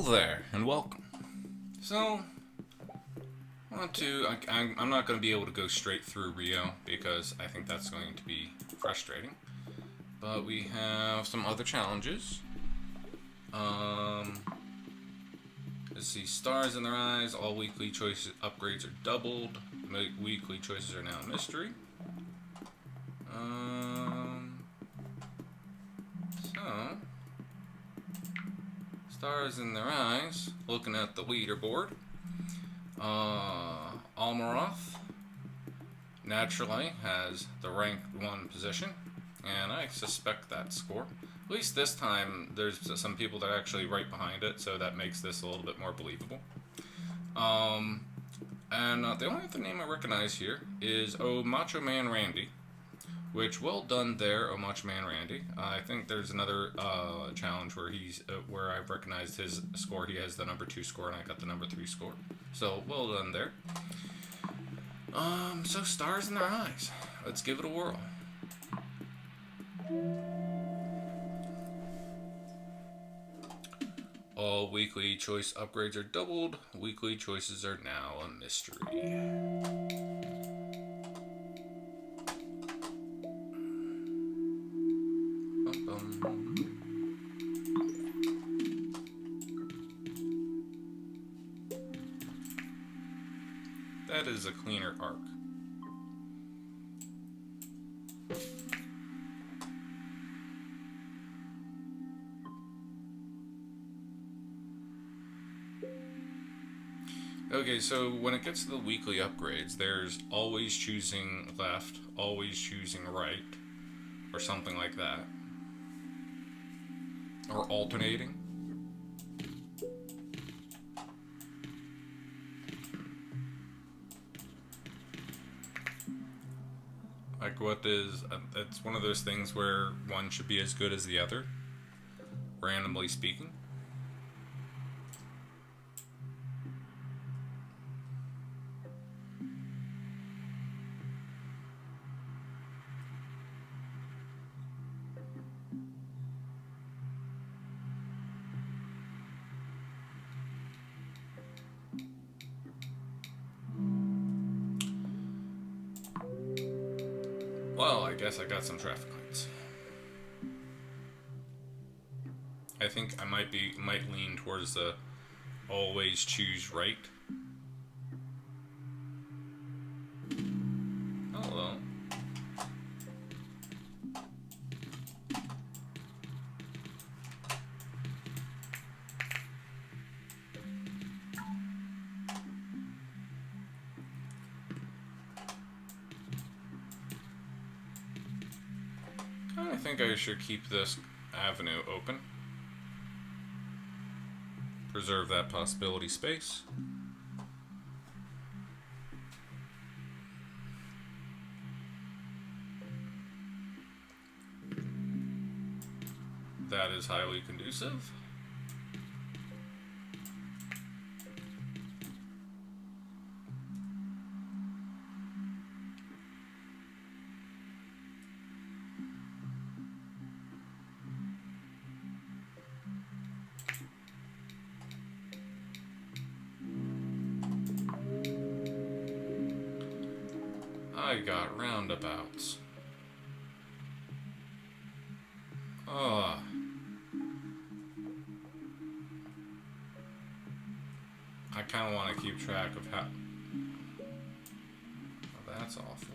Hello there, and welcome. So, I'm not going to be able to go straight through Rio because I think that's going to be frustrating. But we have some other challenges. Let's see, stars in their eyes, all weekly choices upgrades are doubled. Weekly choices are now a mystery. So, stars in their eyes, looking at the leaderboard. Almaroth naturally has the rank 1 position, and I suspect that score. At least this time, there's some people that are actually right behind it, so that makes this a little bit more believable. The only other name I recognize here is Oh Macho Man Randy, which well done there, Oh Macho Man Randy. I think there's another challenge where where I've recognized his score. He has the number 2 score, and I got the number 3 score. So well done there. So stars in their eyes. Let's give it a whirl. All weekly choice upgrades are doubled. Weekly choices are now a mystery. That is a cleaner arc. Okay, so when it gets to the weekly upgrades, there's always choosing left, always choosing right, or something like that. Or alternating. Like it's one of those things where one should be as good as the other, randomly speaking. Well, I guess I got some traffic lights. I think I might lean towards the always choose right. Hello. I think I should keep this avenue open. Preserve that possibility space. That is highly conducive. I got roundabouts. I kind of want to keep track of how... Oh, that's awful.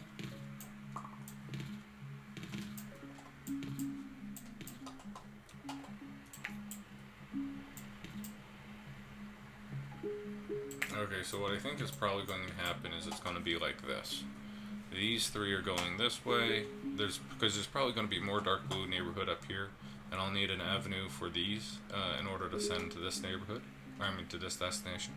Okay, so what I think is probably going to happen is it's going to be like this. These three are going this way. Because there's probably going to be more dark blue neighborhood up here, and I'll need an avenue for these in order to send to this neighborhood. To this destination.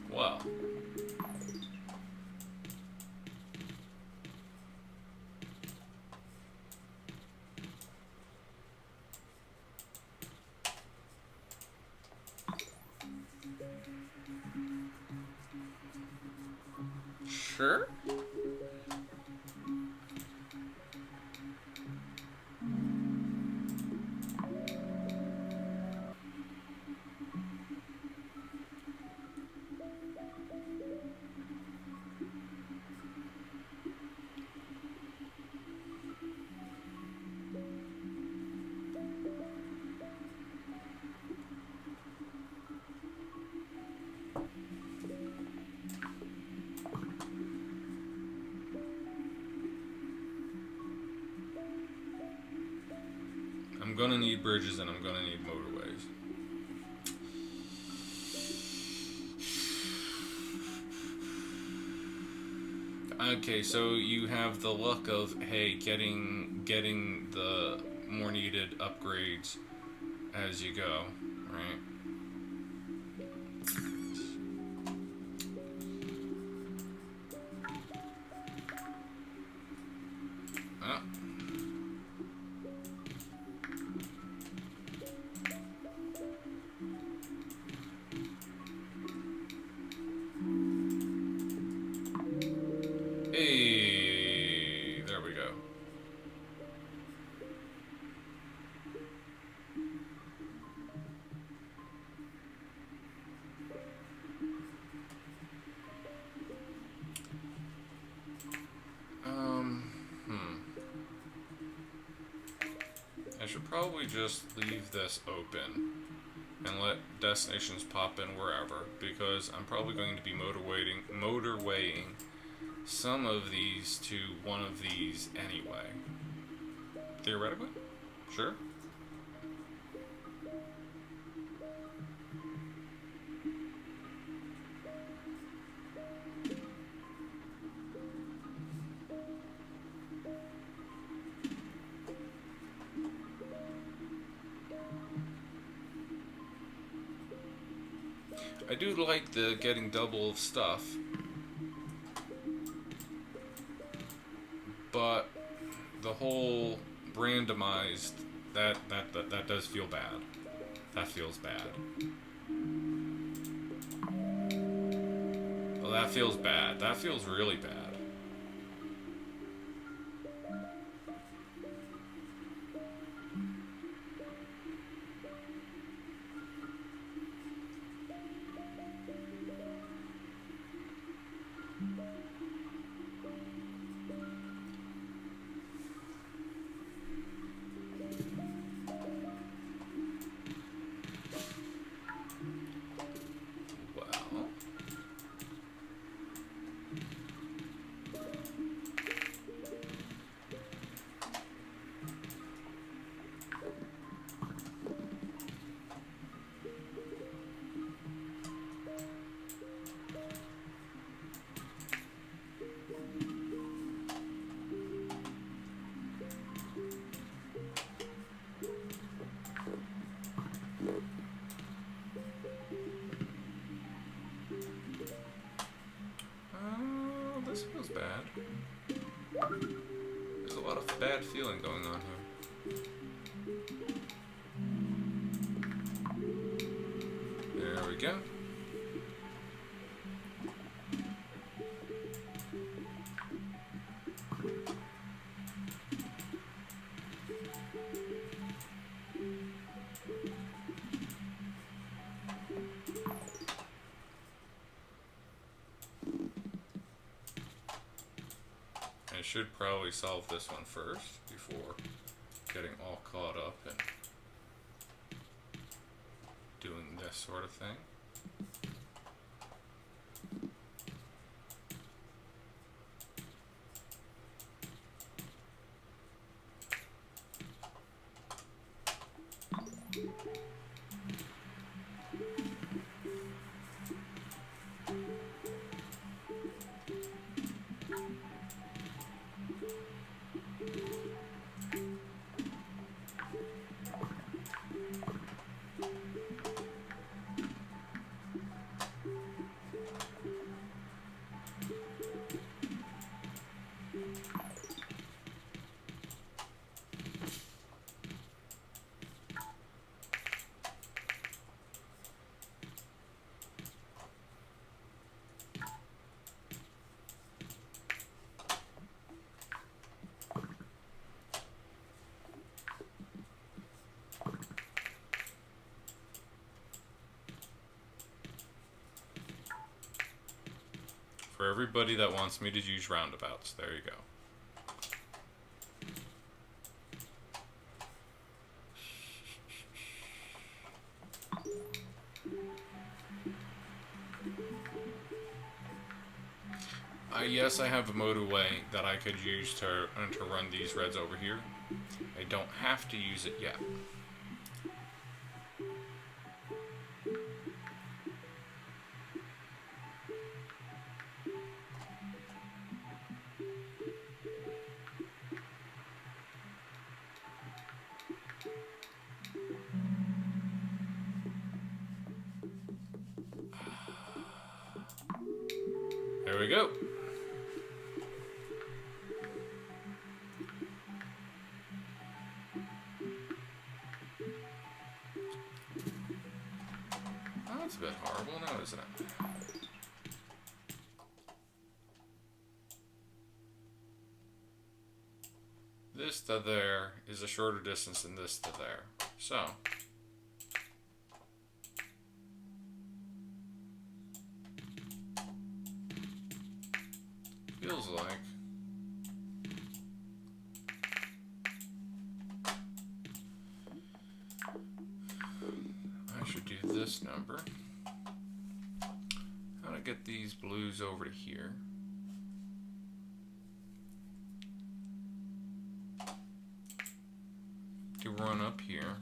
Wow. Sure. I'm gonna need bridges and I'm gonna need motorways. Okay, so you have the luck of, hey, getting the more needed upgrades as you go, right? Oh. Hey, there we go. I should probably just leave this open and let destinations pop in wherever, because I'm probably going to be motorwaying some of these to one of these anyway. Theoretically? Sure. I do like the getting double of stuff, but the whole randomized, that does feel bad. That feels bad. Well, that feels bad. That feels really bad. Well, this feels bad. There's a lot of bad feeling going on here. There we go. I should probably solve this one first before getting all caught up and doing this sort of thing. For everybody that wants me to use roundabouts, there you go. Yes, I have a motorway that I could use to run these reds over here. I don't have to use it yet. There we go. Oh, that's a bit horrible now, isn't it? This to there is a shorter distance than this to there. So, feels like I should do this number. How to get these blues over to here. To run up here.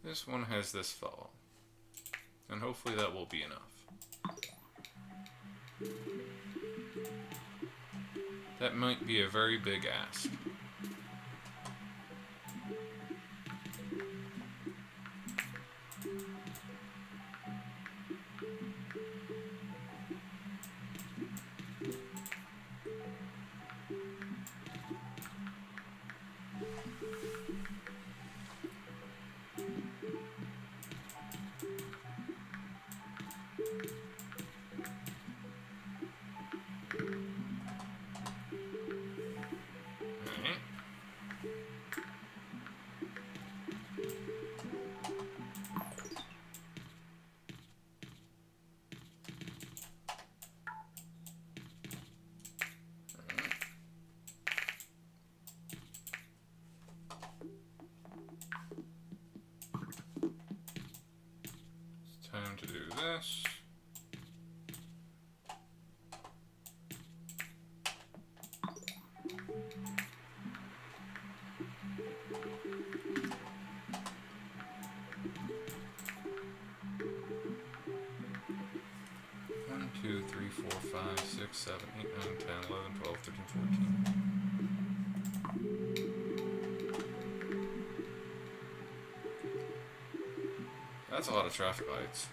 This one has this fellow, and hopefully that will be enough. That might be a very big ask. Time to do this. One, 2, 3, 4, 5, 6, 7, 8, 9, 10, 11, 12, 13, 14. That's a lot of traffic lights.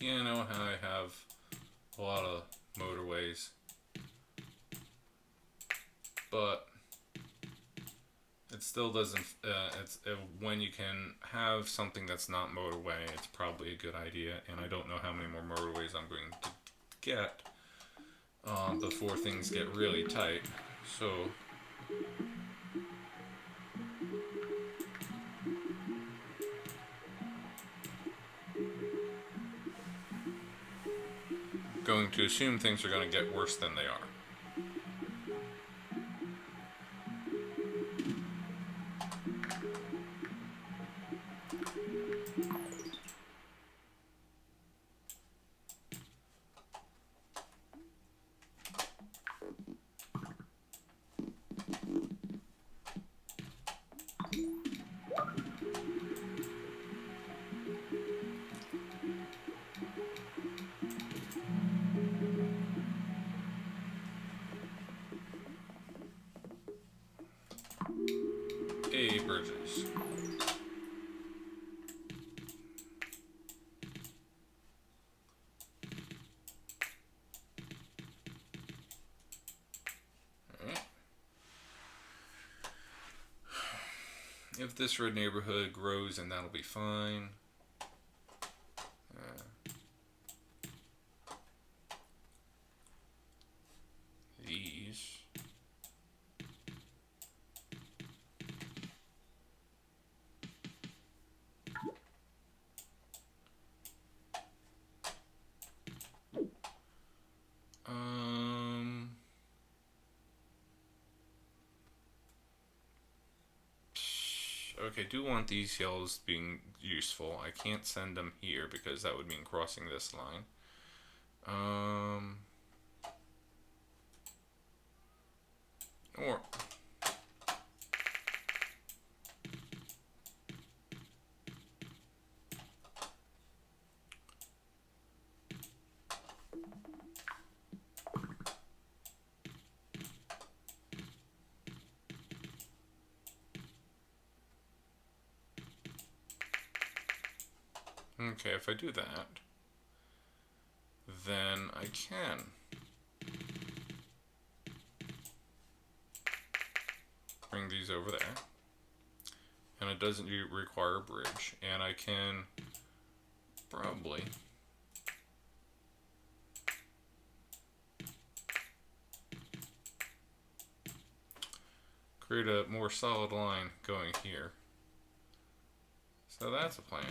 Yeah, I know how I have a lot of motorways, but it still doesn't. When you can have something that's not motorway, it's probably a good idea. And I don't know how many more motorways I'm going to get before things get really tight. So going to assume things are going to get worse than they are. Bridges. Alright. If this red neighborhood grows, then that'll be fine. These. Okay, do want these hills being useful. I can't send them here because that would mean crossing this line. Or okay, if I do that, then I can bring these over there, and it doesn't require a bridge, and I can probably create a more solid line going here. So that's a plan.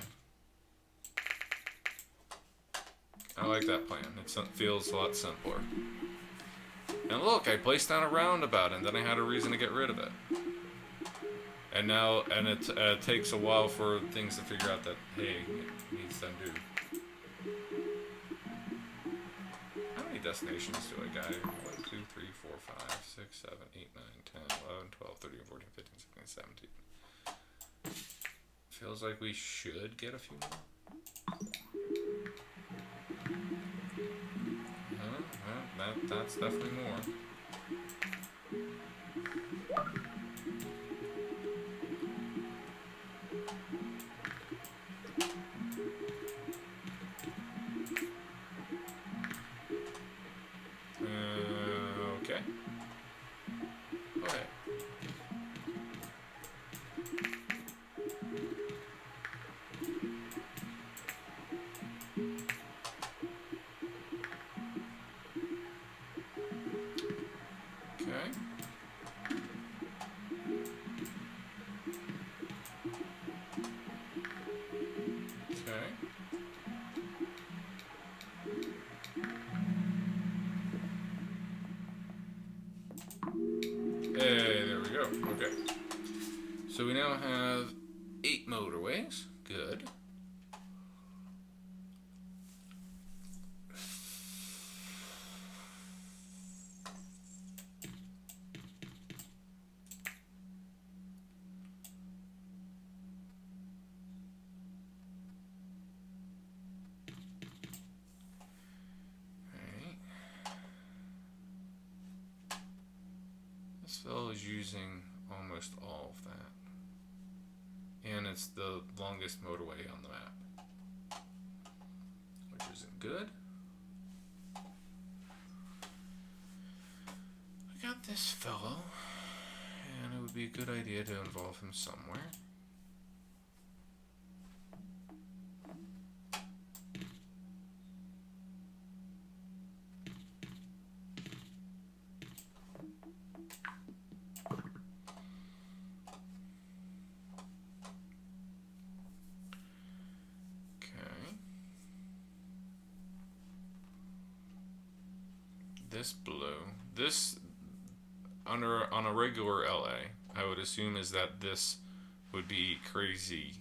I like that plan. It feels a lot simpler. And look, I placed down a roundabout, and then I had a reason to get rid of it. And now, it takes a while for things to figure out that, hey, it needs to undo. How many destinations do I got? 1, 2, 3, 4, 5, 6, 7, 8, 9, 10, 11, 12, 13, 14, 15, 16, 17. Feels like we should get a few more. That's definitely more. Okay. Okay. Hey, there we go. Okay. So we now have 8 motorways. Good. This fellow is using almost all of that. And it's the longest motorway on the map, which is good. I got this fellow, and it would be a good idea to involve him somewhere. This blue, this on a regular LA, I would assume is that this would be crazy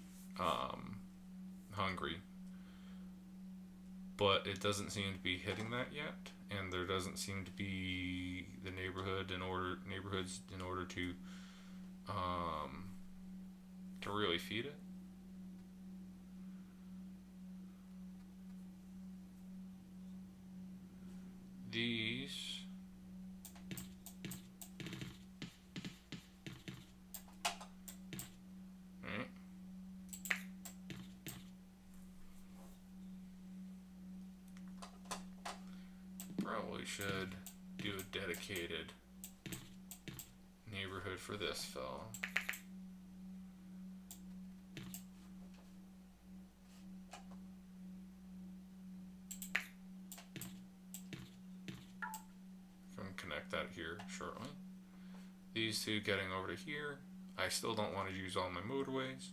hungry, but it doesn't seem to be hitting that yet, and there doesn't seem to be the neighborhoods in order to really feed it. These right. Probably should do a dedicated neighborhood for this fellow. Connect that here shortly. These two getting over to here. I still don't want to use all my motorways.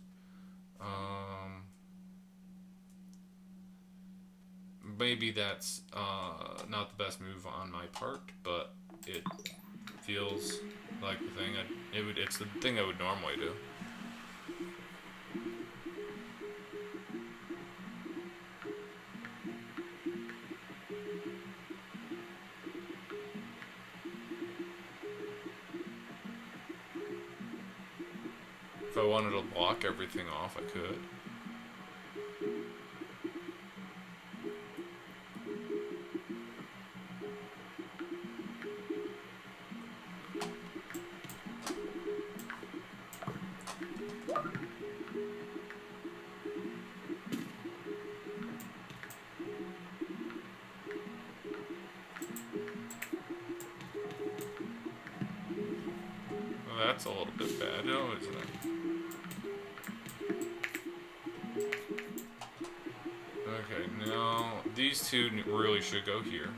Maybe that's not the best move on my part, but it feels like the thing. It's the thing I would normally do. If I wanted to block everything off, I could. Well, that's a little bit bad, isn't it? Okay, now these two really should go here.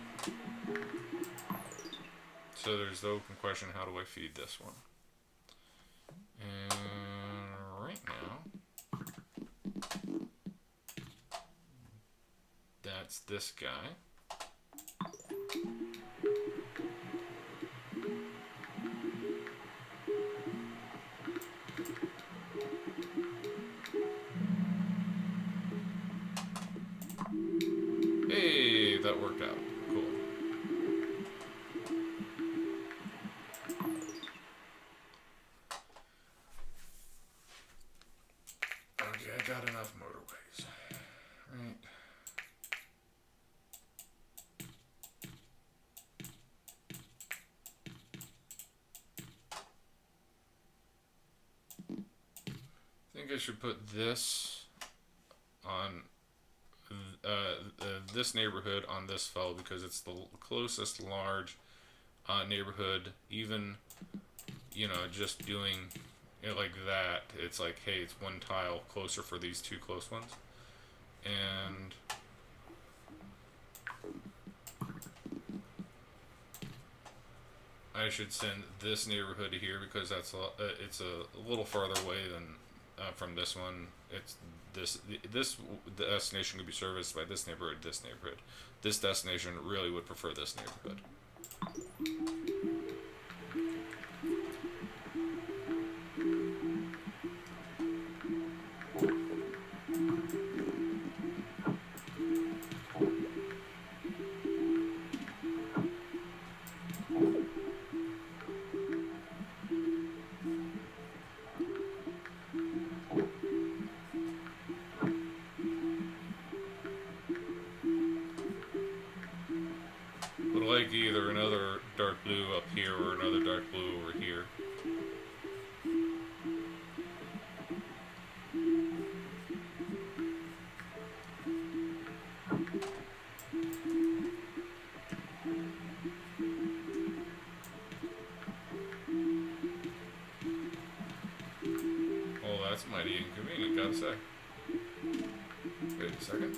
So there's the open question, how do I feed this one? And right now, that's this guy. Hey, that worked out. Cool. Okay, I got enough motorways. Right. I think I should put this on this neighborhood on this fellow because it's the closest large neighborhood. Even, you know, just doing it like that, it's like, hey, it's one tile closer for these two close ones. And I should send this neighborhood to here because that's it's a little farther away than from this one. It's this destination could be serviced by this neighborhood, this neighborhood. This destination really would prefer this neighborhood. Like either another dark blue up that's mighty inconvenient, gotta say. Wait a second.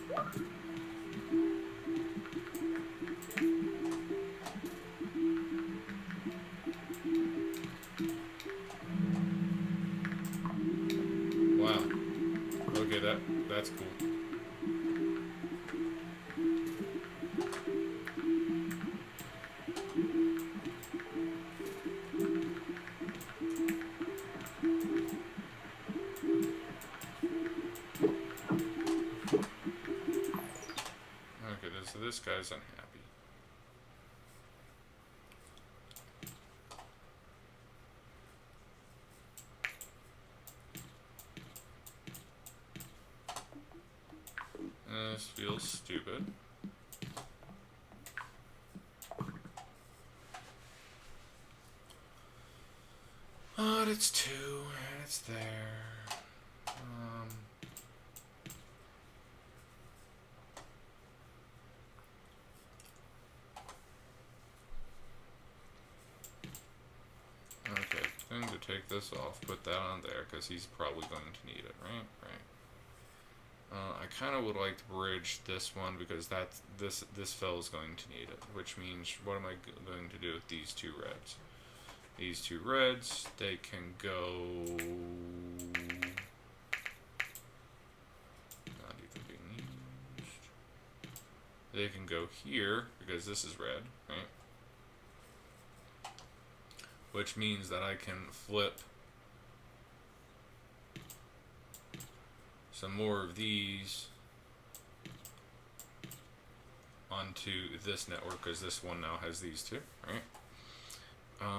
Wow. Okay, that's cool. Okay, so this guy's unhappy. This feels stupid. But it's 2, and it's there. Okay, I'm going to take this off, put that on there, because he's probably going to need it, right? Right. I kind of would like to bridge this one, because this fellow's going to need it, which means, what am I going to do with these 2 reds? These 2 reds, they can go... Not even being used. They can go here, because this is red, right? Which means that I can flip some more of these onto this network, because this one now has these 2, right? Yeah.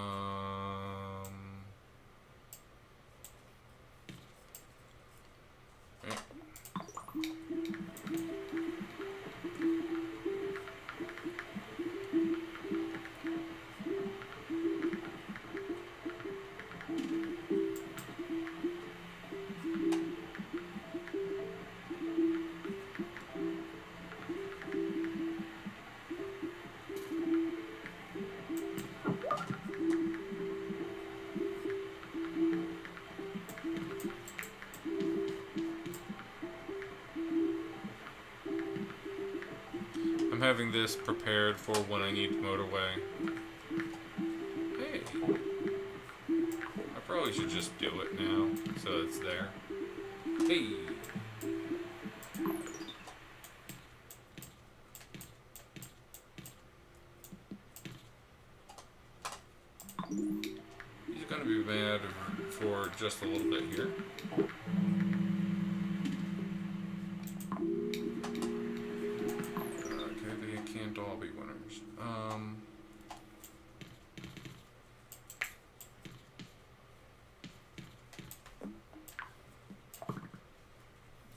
I'm having this prepared for when I need motorway. Hey, I probably should just do it now, so it's there. Hey! He's gonna be mad for just a little bit here. All be winners.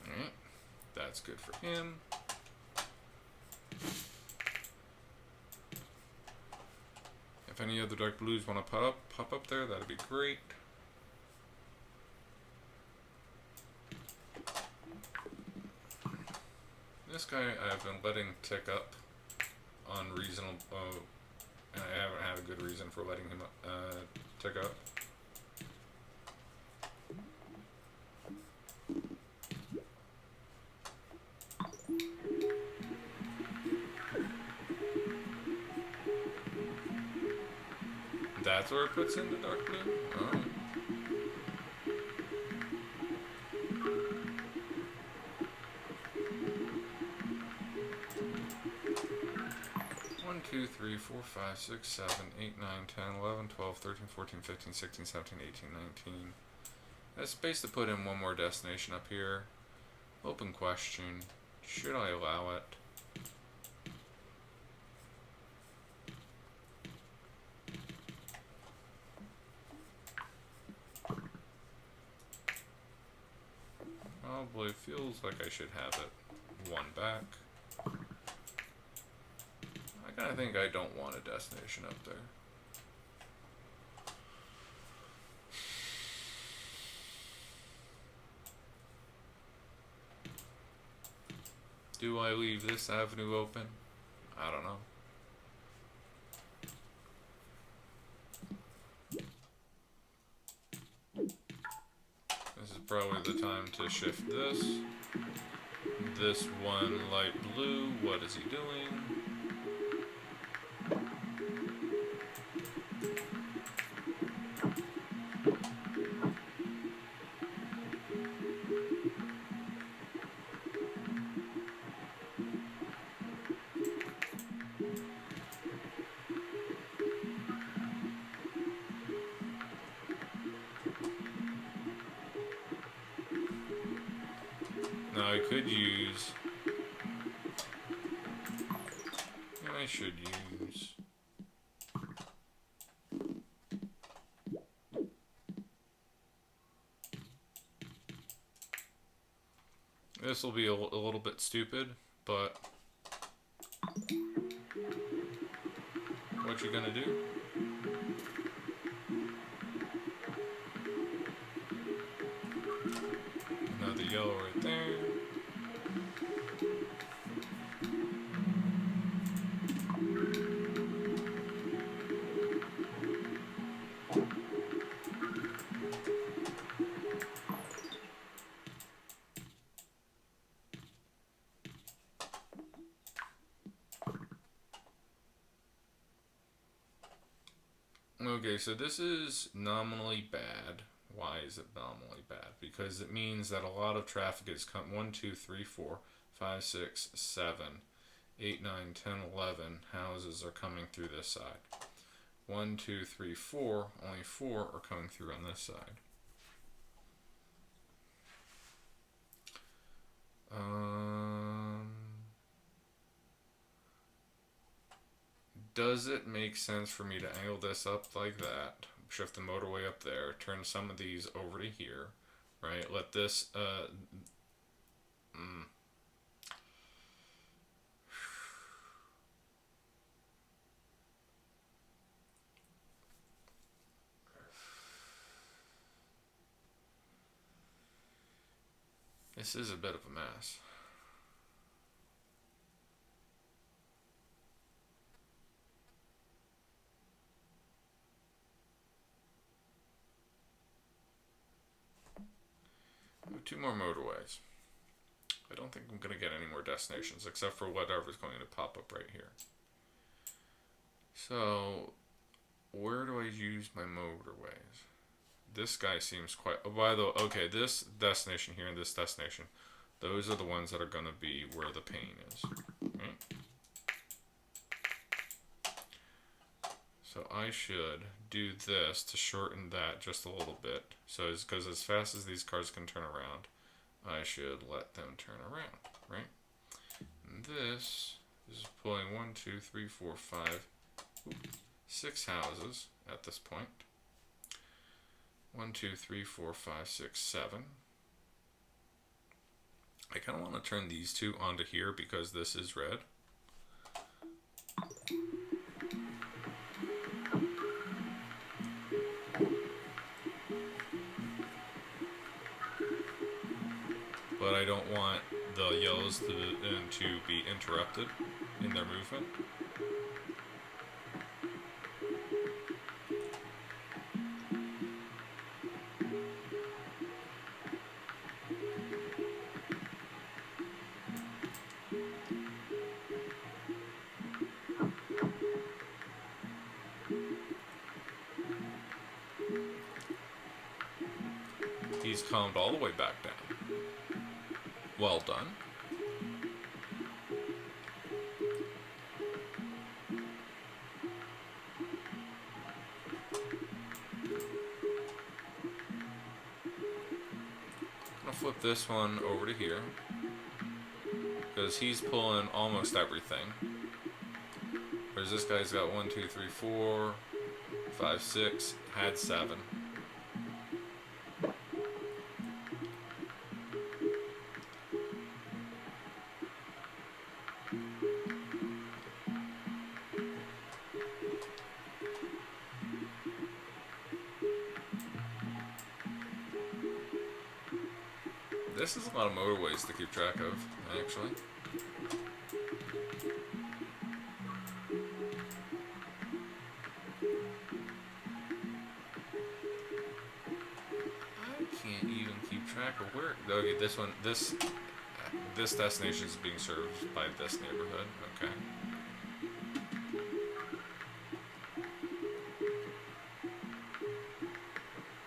Alright, that's good for him. If any other dark blues want to pop up there, that'd be great. This guy I've been letting tick up unreasonable, and I haven't had a good reason for letting him tick up. That's where it puts in the dark blue? Oh. One, 2, 3, 4, 5, 6, 7, 8, 9, 10, 11, 12, 13, 14, 15, 16, 17, 18, 19. That's space to put in one more destination up here. Open question. Should I allow it? Probably feels like I should have it 1 back. I kind of think I don't want a destination up there. Do I leave this avenue open? I don't know. This is probably the time to shift this. This one light blue, what is he doing? Now I could use, and I should use, this will be a little bit stupid, but what you gonna do? Another yellow right there. Okay, so this is nominally bad. Why is it nominally bad? Because it means that a lot of traffic is coming. 1, 2, 3, 4, 5, 6, 7, 8, 9, 10, 11 houses are coming through this side. 1, 2, 3, 4. Only 4 are coming through on this side. Does it make sense for me to angle this up like that, shift the motorway up there, turn some of these over to here, right? Let this, this is a bit of a mess. Two more motorways. I don't think I'm going to get any more destinations except for whatever's going to pop up right here. So, where do I use my motorways? This guy seems quite... Oh, by the way, okay, this destination here and this destination, those are the ones that are going to be where the pain is. Right? So I should do this to shorten that just a little bit. So it's because as fast as these cars can turn around, I should let them turn around, right? And this is pulling 1, 2, 3, 4, 5, 6 houses at this point. 1, 2, 3, 4, 5, 6, 7. I kind of want to turn these two onto here because this is red. But I don't want the yellows to be interrupted in their movement. He's calmed all the way back down. Well done. I'm gonna flip this one over to here because he's pulling almost everything. Whereas this guy's got 1, 2, 3, 4, 5, 6, had 7. This is a lot of motorways to keep track of, actually. I can't even keep track where? Okay, this one, this destination is being served by this neighborhood. Okay.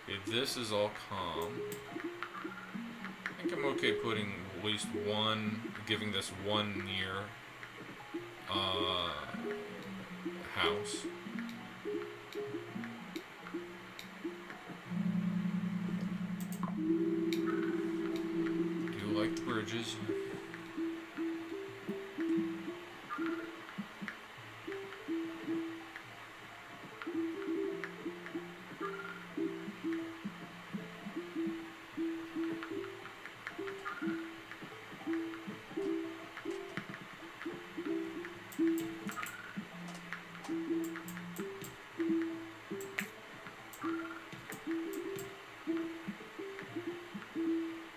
Okay, this is all calm. I think I'm okay putting at least one, giving this one near house. Do like the bridges.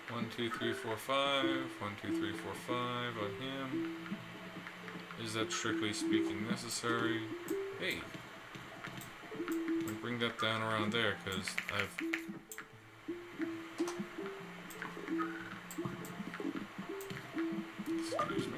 One, two, three, four, five. 1, 2, 3, 4, 5 on him. Is that strictly speaking necessary? Hey, I'll bring that down around there because I've. Excuse me.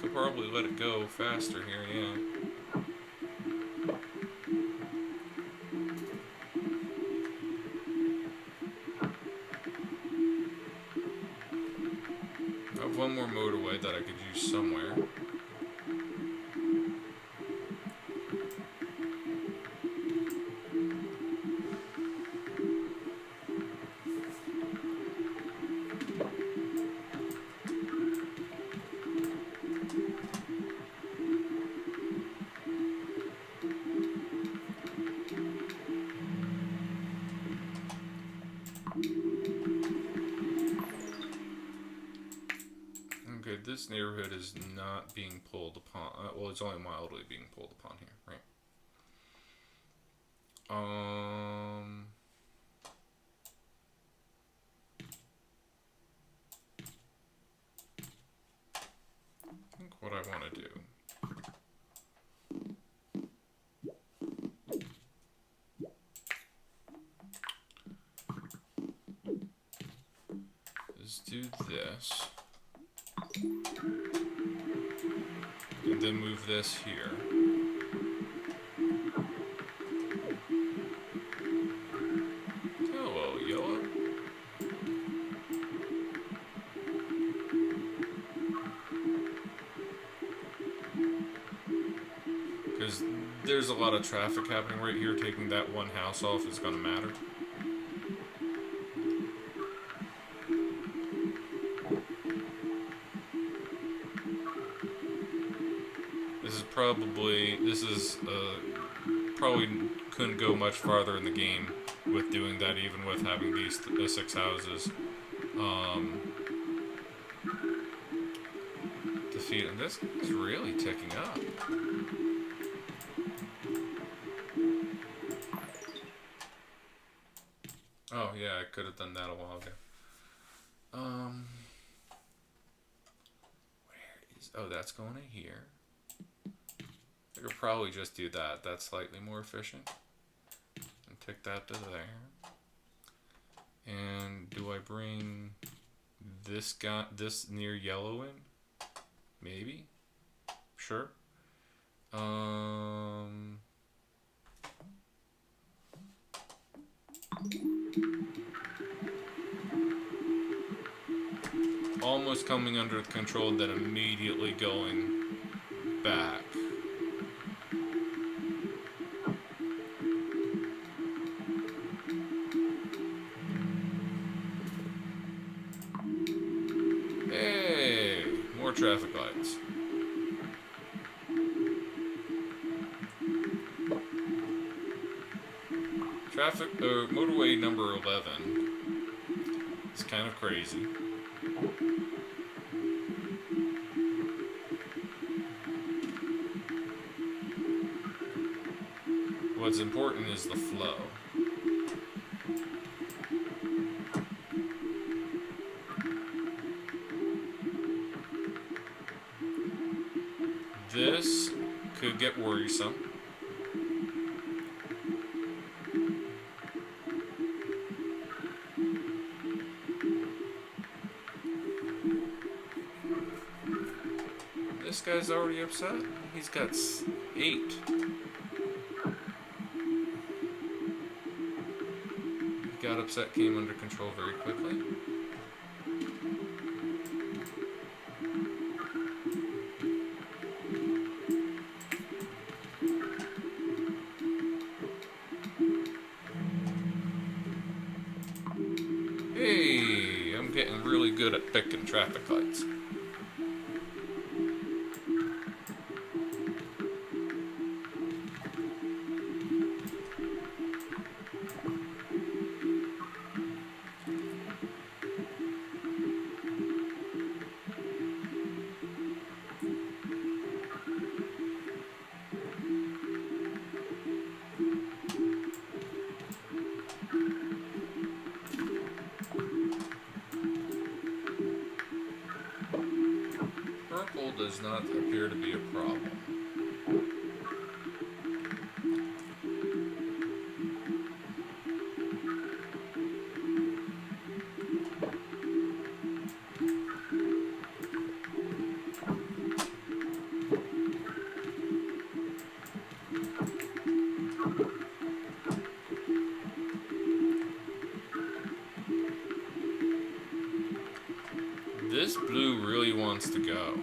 Could probably let it go faster here, yeah. I have one more motorway that I could use somewhere. Okay, this neighborhood is not being pulled upon. Well, it's only mildly being pulled upon here, right? I think what I want to do is do this. And then move this here. Hello, yellow. Because there's a lot of traffic happening right here. Taking that one house off is going to matter. Probably couldn't go much farther in the game with doing that, even with having these 6 houses defeat. And this is really ticking up. Oh yeah, I could have done that a while ago. Where is? Oh, that's going in here. I could probably just do that. That's slightly more efficient. And take that to there. And do I bring this guy, this near yellow in? Maybe. Sure. Almost coming under control, then immediately going back. Hey, more traffic lights. Motorway number 11 is kind of crazy. What's important is the flow. This could get worrisome. This guy's already upset. He's got 8. He got upset, came under control very quickly. Hey, I'm getting really good at picking traffic lights. Purple does not appear to be a problem. This blue really wants to go.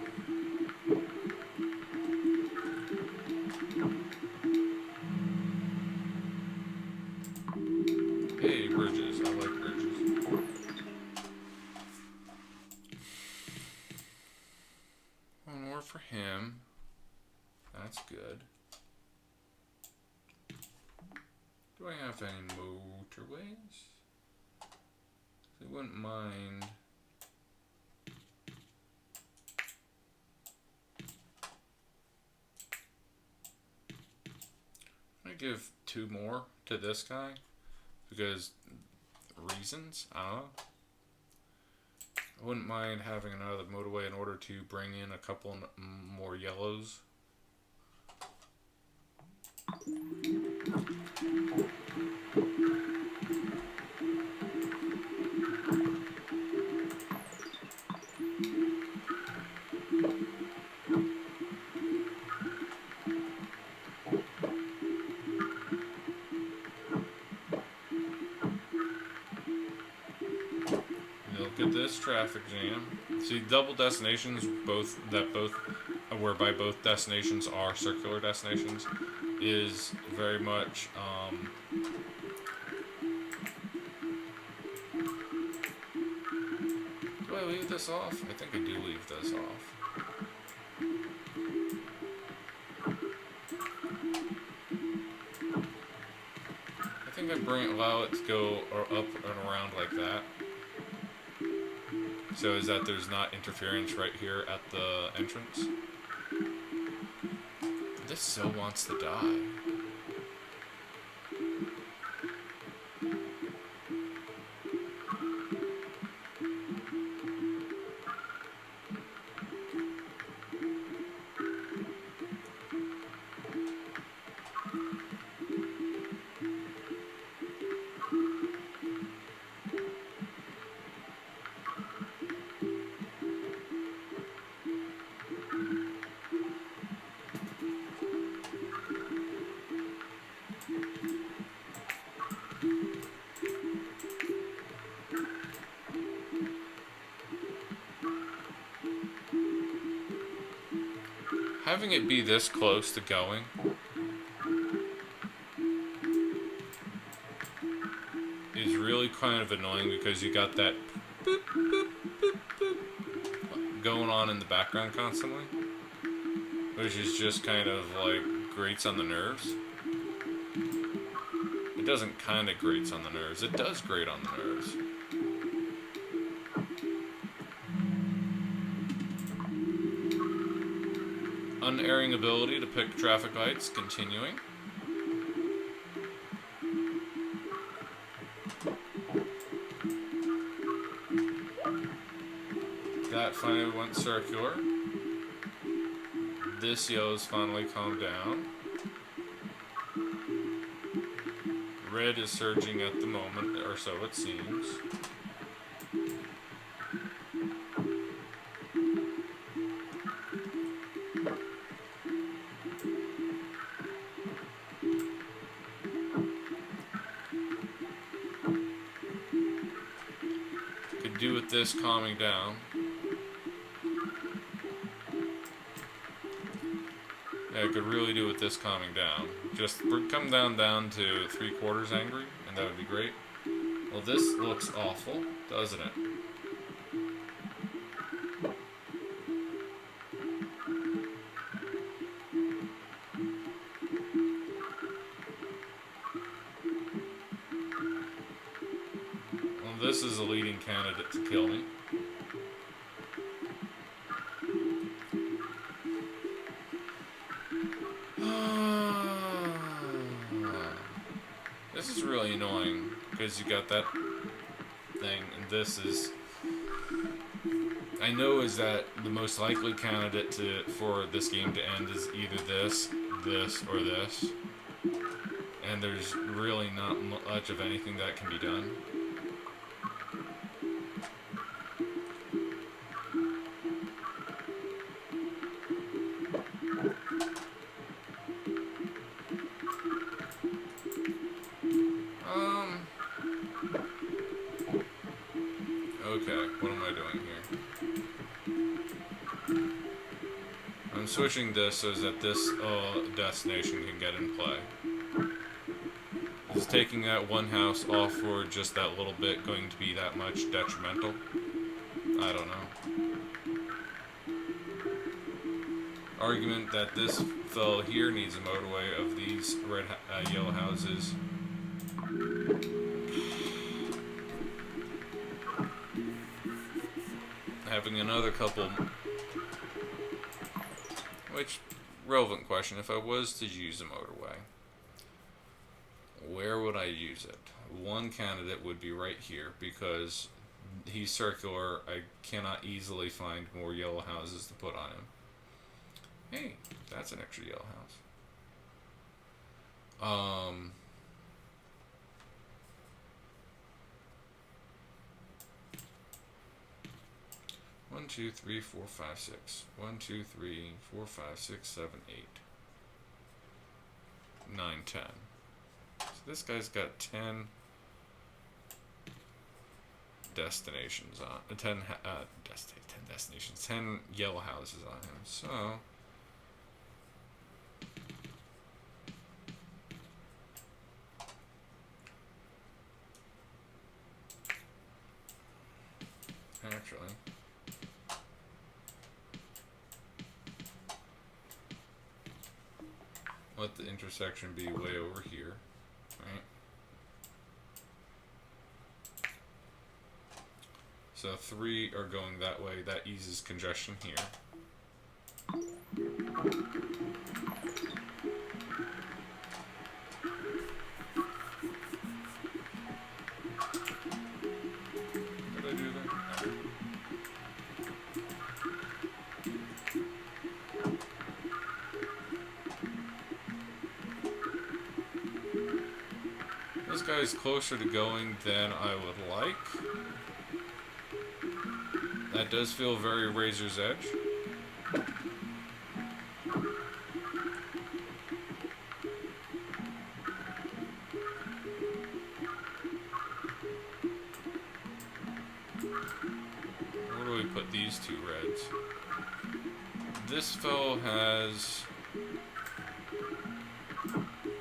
Hey, bridges. I like bridges. One more for him. That's good. Do I have any motorways? I wouldn't mind. I'm gonna give 2 more to this guy because reasons. I don't know. I wouldn't mind having another motorway in order to bring in a couple more yellows. Look at this traffic jam. See, double destinations, whereby both destinations are circular destinations, is very much, do I leave this off? I think I do leave this off. I think I allow it to go up and around like that. So is that there's not interference right here at the entrance? This so wants to die. Having it be this close to going is really kind of annoying because you got that boop, boop, boop, boop going on in the background constantly, which is just kind of like grates on the nerves. It doesn't kind of grates on the nerves, it does grate on the nerves. Unerring ability to pick traffic lights, continuing. That finally went circular. This yellow's finally calmed down. Red is surging at the moment, or so it seems. Could do with this calming down. Yeah, I could really do with this calming down. Just come down to 3/4 angry, and that would be great. Well, this looks awful, doesn't it? Well, this is a leading candidate to kill me. This is really annoying because you got that thing, and this is. I know is that the most likely candidate for this game to end is either this, or this, and there's really not much of anything that can be done. Okay, what am I doing here? I'm switching this so that this destination can get in play. Is taking that one house off for just that little bit going to be that much detrimental? I don't know. Argument that this fellow here needs a motorway of these yellow houses. Having another couple, which, relevant question, if I was to use a motorway, where would I use it? One candidate would be right here, because he's circular, I cannot easily find more yellow houses to put on him. Hey, that's an extra yellow house. 1, 2, 3, 4, 5, 6. 1, 2, 3, 4, 5, 6, 7, 8. 9, 10. So this guy's got 10 destinations on 10 destinations, 10 yellow houses on him. So actually, let the intersection be way over here, right? So 3 are going that way. That eases congestion here. What did I do there? No. This guy is closer to going than I would like. That does feel very razor's edge. Where do we put these two reds? This fellow has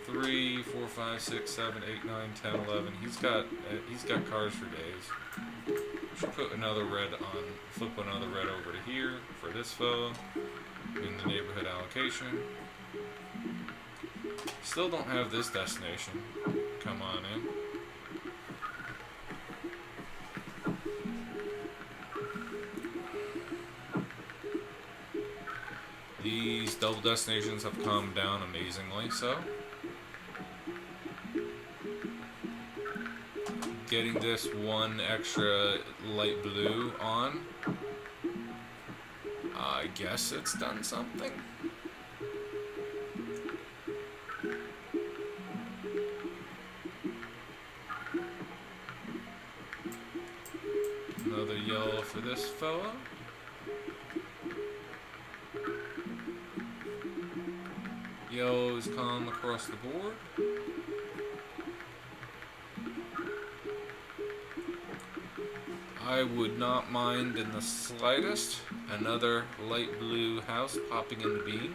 3, 4, 5, 6, 7, 8, 9, 10, 11. He's got cars for days. Should put another red on, flip another red over to here for this fellow in the neighborhood allocation. Still don't have this destination. Come on in. These double destinations have come down amazingly so. Getting this one extra light blue on, I guess it's done something. this fella. Yellow is calm across the board. I would not mind in the slightest another light blue house popping into being.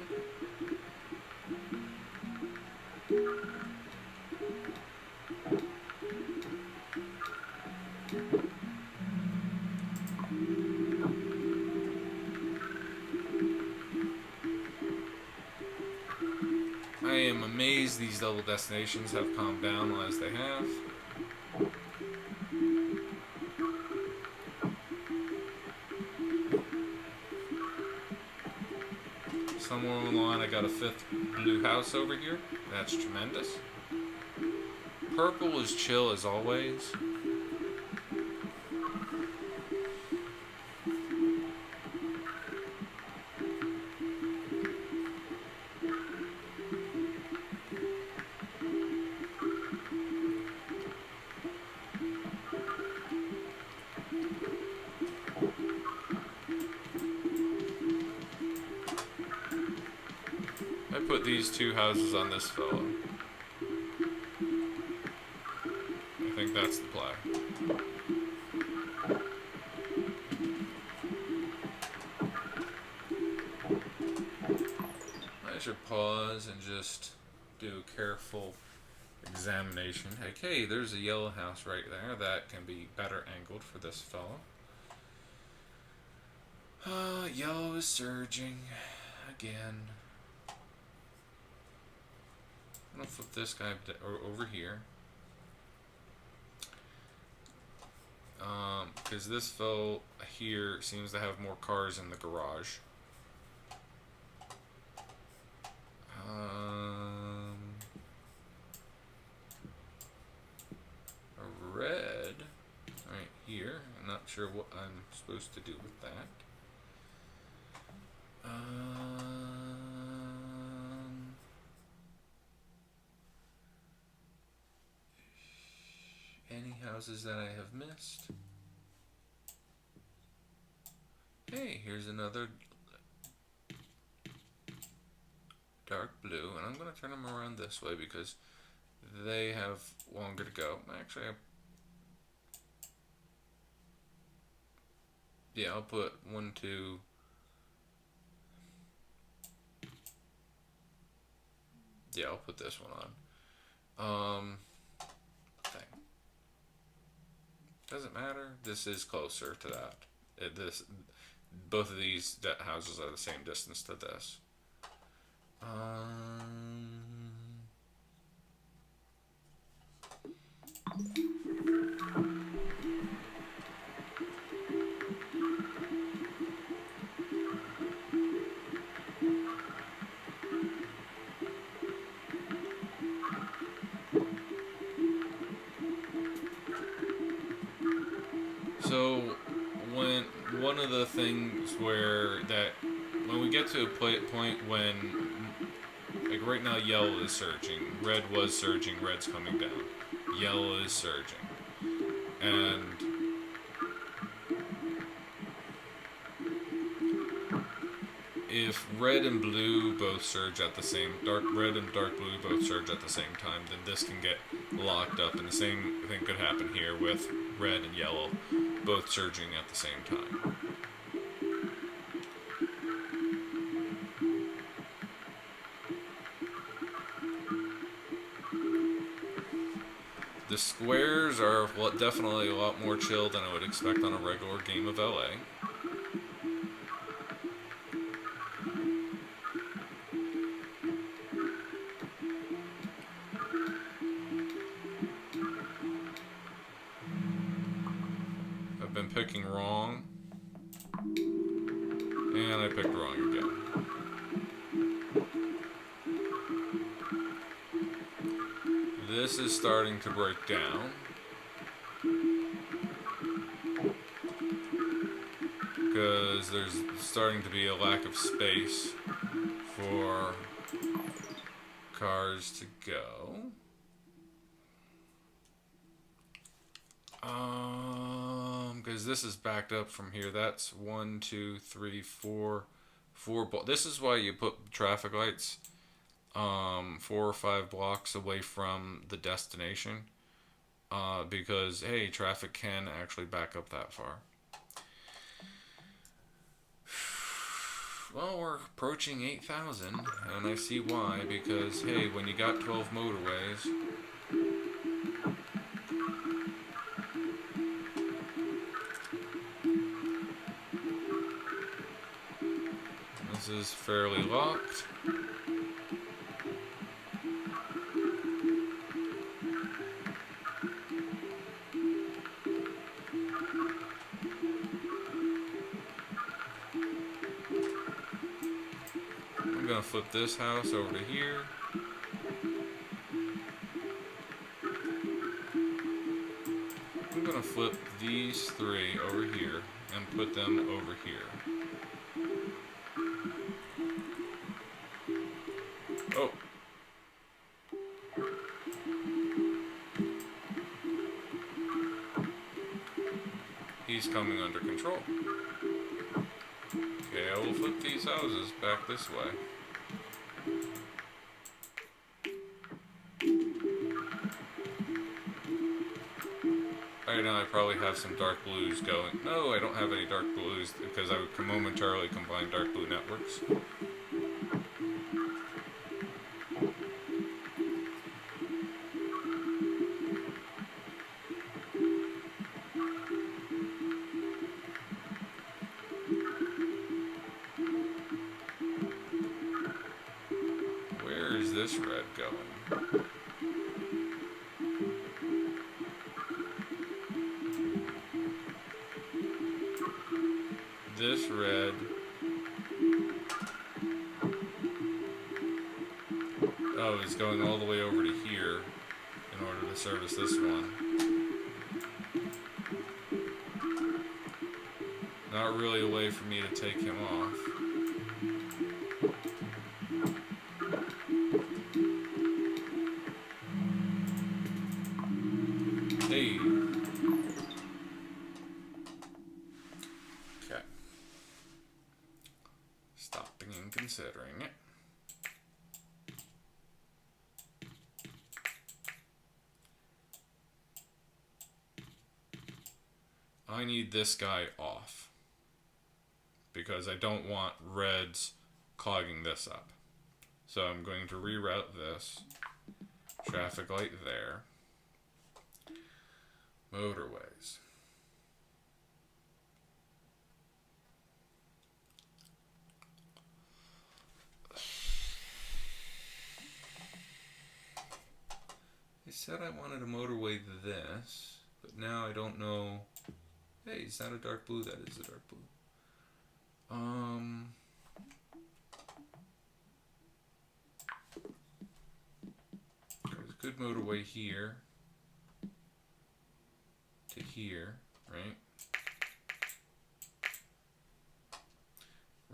I am amazed these double destinations have calmed down as they have. Somewhere along the line I got a 5th blue house over here. That's tremendous. Purple is chill as always. I put these 2 houses on this fellow. I think that's the play. I should pause and just do a careful examination. Okay, there's a yellow house right there that can be better angled for this fellow. Yellow is surging again. I'm gonna flip this guy over here. Because this fellow here seems to have more cars in the garage. A red right here. I'm not sure what I'm supposed to do with that. Any houses that I have missed? Hey, here's another dark blue, and I'm going to turn them around this way because they have longer to go. Actually, yeah, I'll put 1, 2. Yeah, I'll put this one on. Thing. Doesn't matter. This is closer to that. Both of these houses are the same distance to this. So one of the things when we get to a point when, like right now, yellow is surging, red was surging, red's coming down, yellow is surging, and if red and blue both surge at the same, red and dark blue both surge at the same time, then this can get locked up, and the same thing could happen here with red and yellow both surging at the same time. The squares are definitely a lot more chill than I would expect on a regular game of LA. I've been picking wrong, and I picked wrong again. This is starting to break down because there's starting to be a lack of space for cars to go. I'm because this is backed up from here. That's 1, 2, 3, 4, 4. This is why you put traffic lights 4 or 5 blocks away from the destination. Because, hey, traffic can actually back up that far. Well, we're approaching 8,000, and I see why, because, hey, when you got 12 motorways, this is fairly locked. I'm gonna flip this house over to here. I'm gonna flip these 3 over here and put them over here. Oh. He's coming under control. Okay, I will flip these houses back this way. Right now I probably have some dark blues going. No, I don't have any dark blues because I would momentarily combine dark blue networks. Where is this red going? This red. Oh, it's going all the way over to here in order to service this one. Not really a way for me to take him off. Hey. Okay. Stopping and considering it. I need this guy off because I don't want reds clogging this up. So I'm going to reroute this. Traffic light there. Motorways. They said I wanted a motorway this, but now I don't know. Hey, is that a dark blue? That is a dark blue. There's a good motorway here to here, right?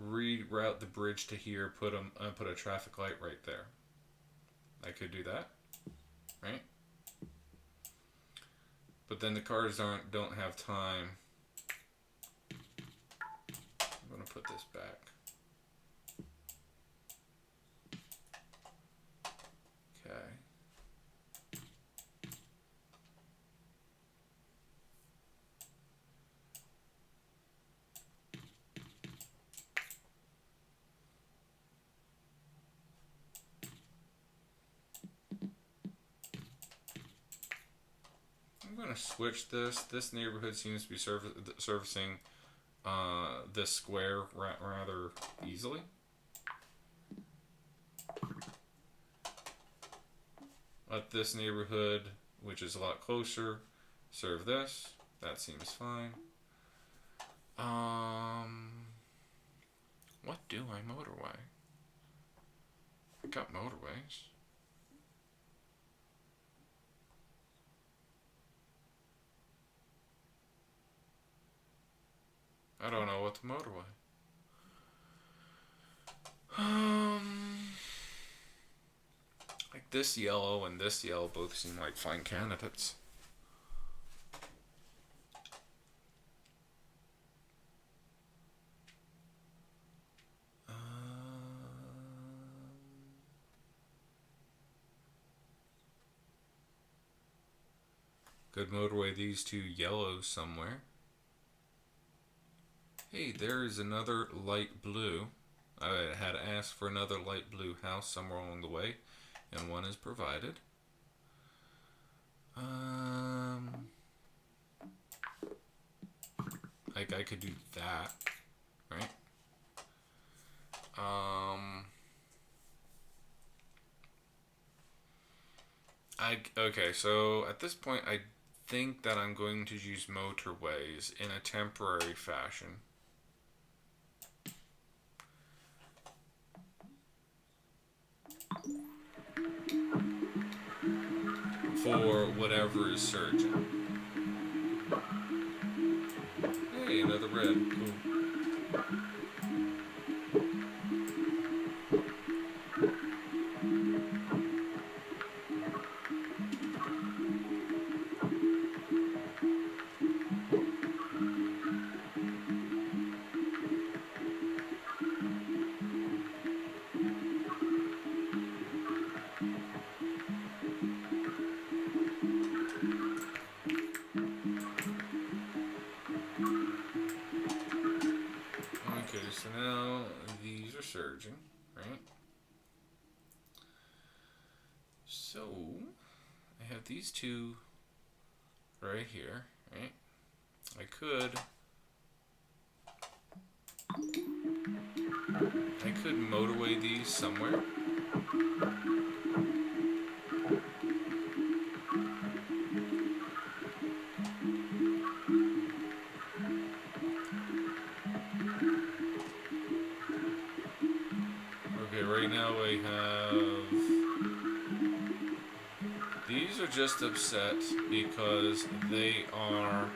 Reroute the bridge to here. Put a traffic light right there. I could do that, right? But then the cars don't have time. I'm gonna put this back. Okay. I'm going to switch this. This neighborhood seems to be servicing this square rather easily. Let this neighborhood, which is a lot closer, serve this. That seems fine. What do I motorway? I got motorways. I don't know what to motorway. Like this yellow and this yellow both seem like fine candidates. Could motorway these two yellows somewhere. Hey, there is another light blue. I had asked for another light blue house somewhere along the way, and one is provided. Like I could do that, right? Okay, so at this point I think that I'm going to use motorways in a temporary fashion. For whatever is surging. Hey, another red. Ooh. Okay, so now these are surging, right? So I have these two right here, right? I could motorway these somewhere. Okay, right now I have... These are just upset because they are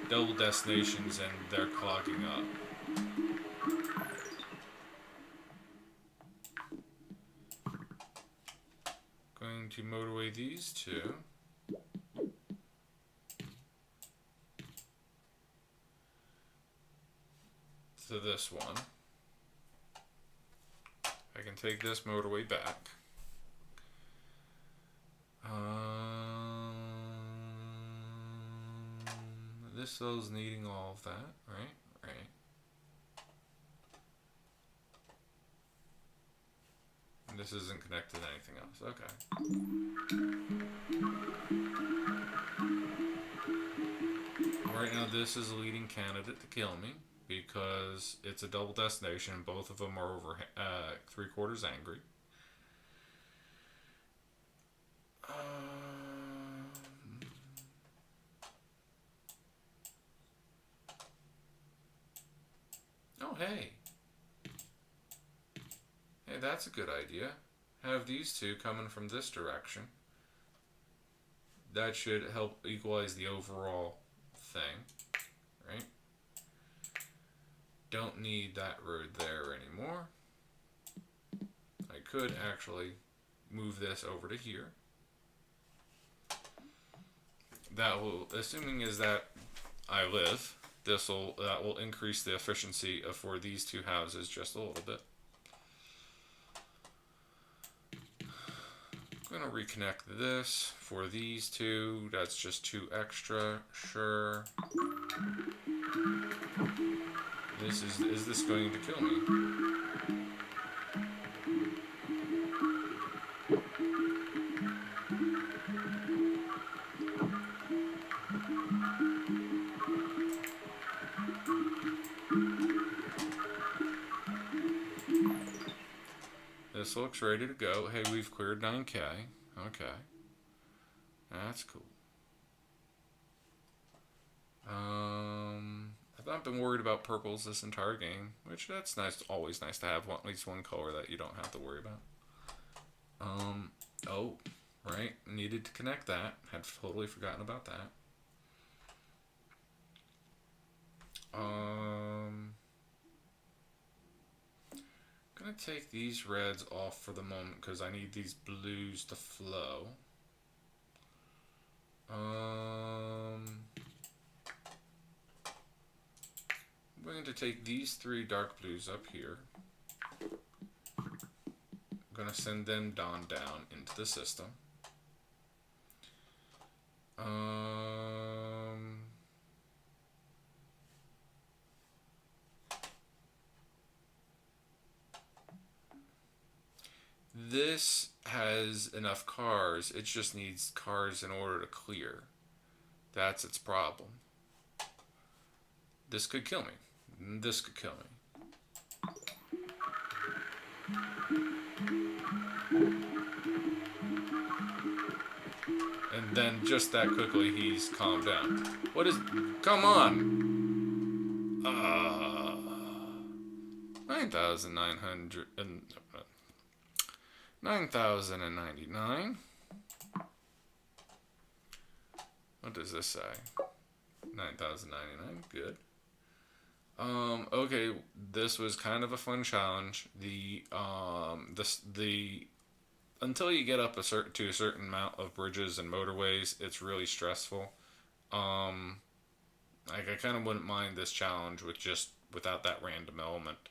double destinations and they're clogging up. Going to motorway these two. To this one. I can take this motorway back. This cell's needing all of that, right? Right. And this isn't connected to anything else. Okay. Right now, this is a leading candidate to kill me because it's a double destination. Both of them are over 3/4 angry. Oh, hey. Hey, that's a good idea. Have these two coming from this direction. That should help equalize the overall thing, right? Don't need that road there anymore. I could actually move this over to here. That will, assuming is that I live, that will increase the efficiency for these two houses just a little bit. I'm gonna reconnect this for these two. That's just 2 extra. Sure. Is this going to kill me? This looks ready to go. Hey, we've cleared 9K. Okay. That's cool. I've not been worried about purples this entire game, which that's nice. Always nice to have at least one color that you don't have to worry about. Oh, right. Needed to connect that. Had totally forgotten about that. Gonna take these reds off for the moment because I need these blues to flow. I'm going to take these 3 dark blues up here. I'm gonna send them down into the system. Um, this has enough cars. It just needs cars in order to clear. That's its problem. This could kill me. This could kill me. And then just that quickly, he's calmed down. What is... Come on! 9,900... 9,099. What does this say? 9,099. Good. Okay, this was kind of a fun challenge. The until you get up to a certain amount of bridges and motorways, it's really stressful. Like, I kind of wouldn't mind this challenge without that random element,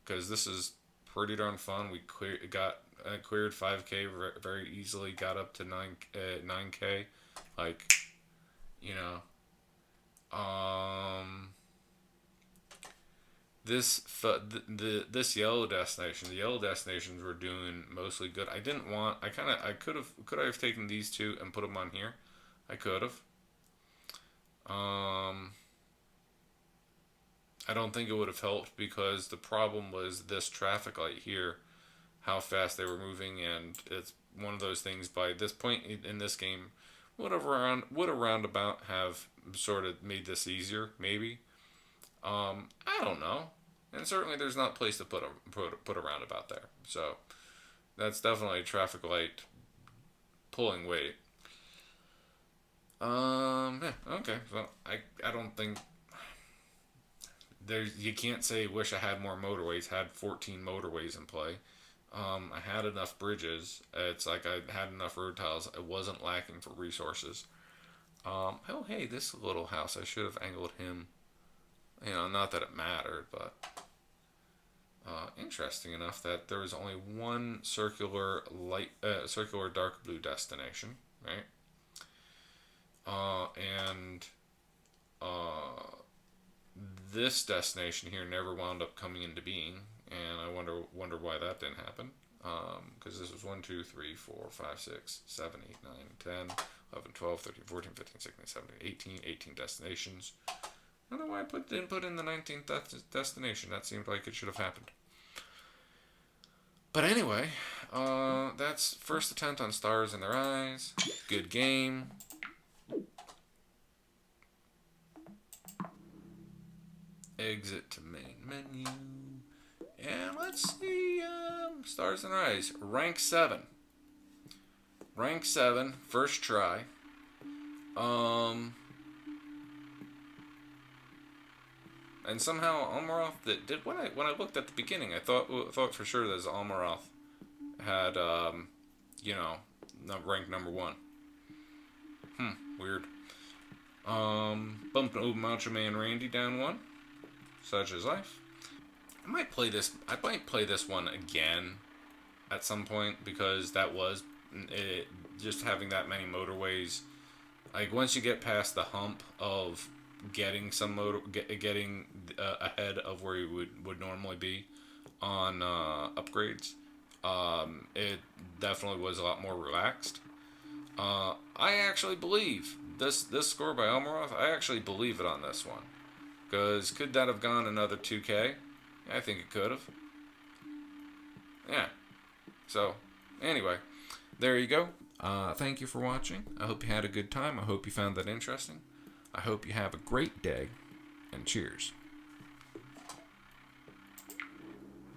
because this is pretty darn fun. We cleared 5K very easily, got up to 9K, like, you know. This yellow destination, the yellow destinations were doing mostly good. I could have taken these two and put them on here. I could have. I don't think it would have helped, because the problem was this traffic light here, how fast they were moving, and it's one of those things. By this point in this game, would a roundabout have sort of made this easier? Maybe. I don't know. And certainly there's not a place to put a roundabout there. So that's definitely a traffic light pulling weight. Yeah, okay. So I don't think you can't say wish I had more motorways. Had 14 motorways in play. I had enough bridges. It's like I had enough road tiles. I wasn't lacking for resources. Oh, hey, this little house. I should have angled him. You know, not that it mattered, but interesting enough that there was only one circular dark blue destination, right? And this destination here never wound up coming into being, and I wonder why that didn't happen. Because this was 1, 2, 3, 4, 5, 6, 7, 8, 9, 10, 11, 12, 13, 14, 15, 16, 17, 18 destinations. I don't know why I didn't put in the 19th destination. That seemed like it should have happened. But anyway, that's first attempt on Stars in Their Eyes. Good game. Exit to main menu. And let's see, Stars in Their Eyes. Rank 7. Rank 7, first try. And somehow Almaroth when I looked at the beginning, I thought for sure that Almaroth had ranked number 1. Weird. Bumped Macho Man Randy down 1. Such is life. I might play this one again at some point, because that was just having that many motorways. Like, once you get past the hump of getting getting ahead of where you would normally be on upgrades, it definitely was a lot more relaxed. I actually believe this score by Almaroth. I actually believe it on this one, because could that have gone another 2K? I think it could have. Yeah. So anyway, there you go. Thank you for watching. I hope you had a good time. I hope you found that interesting. I hope you have a great day, and cheers.